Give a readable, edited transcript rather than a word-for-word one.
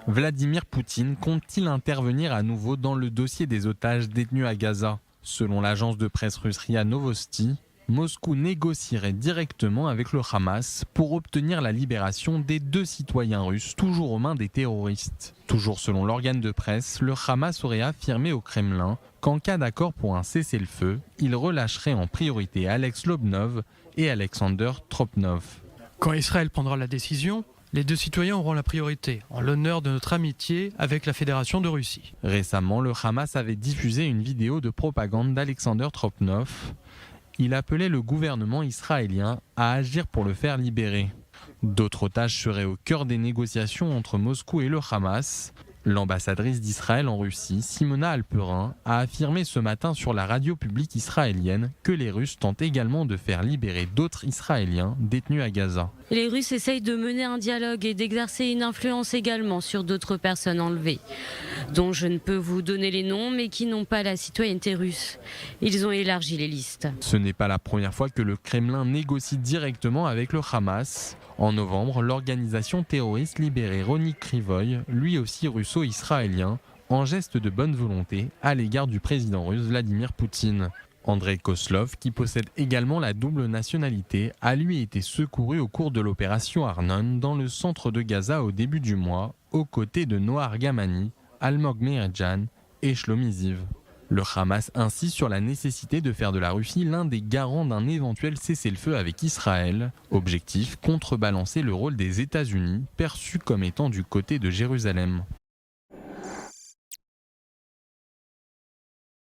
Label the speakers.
Speaker 1: Vladimir Poutine compte-t-il intervenir à nouveau dans le dossier des otages détenus à Gaza? Selon l'agence de presse russe RIA Novosti, Moscou négocierait directement avec le Hamas pour obtenir la libération des 2 citoyens russes toujours aux mains des terroristes. Toujours selon l'organe de presse, le Hamas aurait affirmé au Kremlin qu'en cas d'accord pour un cessez-le-feu, il relâcherait en priorité Alex Lobnov et Alexander Tropnov.
Speaker 2: Quand Israël prendra la décision, les 2 citoyens auront la priorité, en l'honneur de notre amitié avec la Fédération de Russie.
Speaker 1: Récemment, le Hamas avait diffusé une vidéo de propagande d'Alexander Tropnov. Il appelait le gouvernement israélien à agir pour le faire libérer. D'autres otages seraient au cœur des négociations entre Moscou et le Hamas. L'ambassadrice d'Israël en Russie, Simona Alperin, a affirmé ce matin sur la radio publique israélienne que les Russes tentent également de faire libérer d'autres Israéliens détenus à Gaza.
Speaker 3: Les Russes essayent de mener un dialogue et d'exercer une influence également sur d'autres personnes enlevées, dont je ne peux vous donner les noms, mais qui n'ont pas la citoyenneté russe. Ils ont élargi les listes.
Speaker 1: Ce n'est pas la première fois que le Kremlin négocie directement avec le Hamas. En novembre, l'organisation terroriste libérait Roni Krivoy, lui aussi russo-israélien, en geste de bonne volonté à l'égard du président russe Vladimir Poutine. Andrei Koslov, qui possède également la double nationalité, a lui été secouru au cours de l'opération Arnon dans le centre de Gaza au début du mois, aux côtés de Noah Argamani, Almog Meredjan et Shlomi Ziv. Le Hamas insiste sur la nécessité de faire de la Russie l'un des garants d'un éventuel cessez-le-feu avec Israël. Objectif, contrebalancer le rôle des États-Unis, perçu comme étant du côté de Jérusalem.